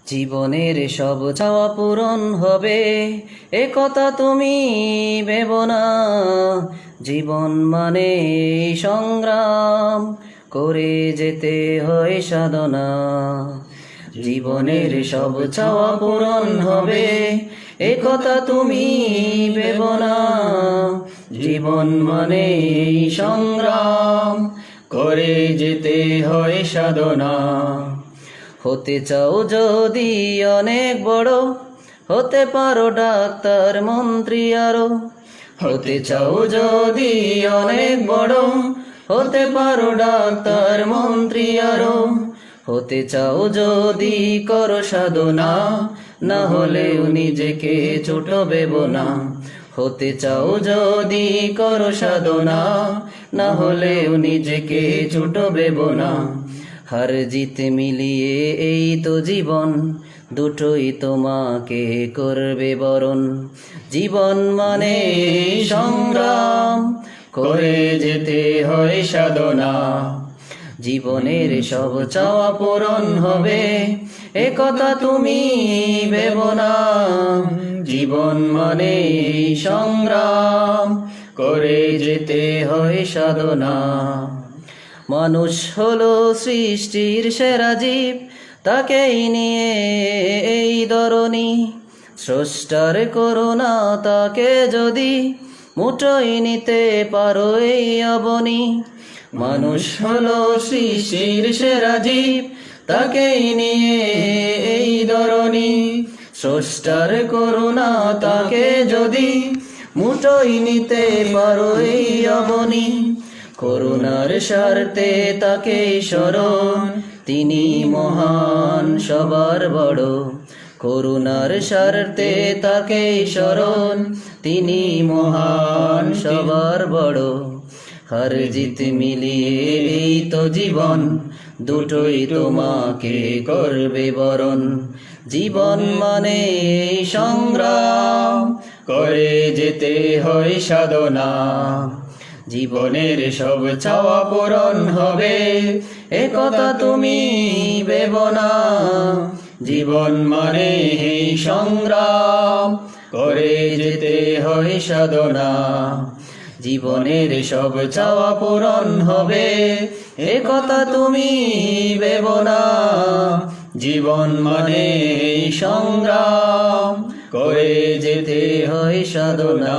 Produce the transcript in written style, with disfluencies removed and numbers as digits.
জীবনের সব চাওয়া পূরণ হবে, এ কথা তুমি ভেবো না। জীবন মানে সংগ্রাম করে যেতে হয় সাধনা। জীবনের সব চাওয়া পূরণ হবে, এ কথা তুমি ভেবো না। জীবন মানে সংগ্রাম করে যেতে হয় সাধনা। হতে চাও যদি অনেক বড়, হতে পারো ডাক্তার মন্ত্রী আরো। হতে চাও যদি অনেক বড়, হতে পারো ডাক্তার মন্ত্রী আরো। হতে চাও যদি করো সাধনা, না হলেও নিজেকে ছোট ভেবো না। হতে চাও যদি করো সাধনা, না হলেও নিজেকে ছোট ভেবো না। হার জিত মিলিয়ে এই তো জীবন, দুটোই তোমাকে করবে বরণ। জীবন মানে সংগ্রাম করে যেতে হয় সাধনা। জীবনের সব চাওয়া পূরণ হবে, এ কথা তুমি ভেবো না। জীবন মানে সংগ্রাম করে যেতে হয় সাধনা। মানুষ হলো সৃষ্টির সেরা জীব, তাকেই নিয়ে এই ধরনী। স্রষ্টার করুণা তাকে যদি মুঠোয় নিতে পারো এই অবনী। মানুষ হলো সৃষ্টির সেরা জীব, তাকেই নিয়ে এই ধরনী। স্রষ্টার করুণা তাকে যদি মুঠোয় নিতে পারো এই অবনী। করুণার স্বার্থে তাকে স্মরণ, তিনি মহান সবার বড়। করুণার স্বার্থে তাকে স্মরণ, তিনি মহান সবার বড়। হার জিত মিলিয়ে এই তো জীবন, দুটোই তোমাকে করবে বরণ। জীবন মানে সংগ্রাম করে যেতে হয় সাধনা। জীবনের সব চাওয়া পূরণ হবে, এ কথা তুমি ভেবো না। জীবন মানে সংগ্রাম করে যেতে হয় সাধনা। জীবনের সব চাওয়া পূরণ হবে, এ কথা তুমি ভেবো না। জীবন মানে সংগ্রাম করে যেতে হয় সাধনা।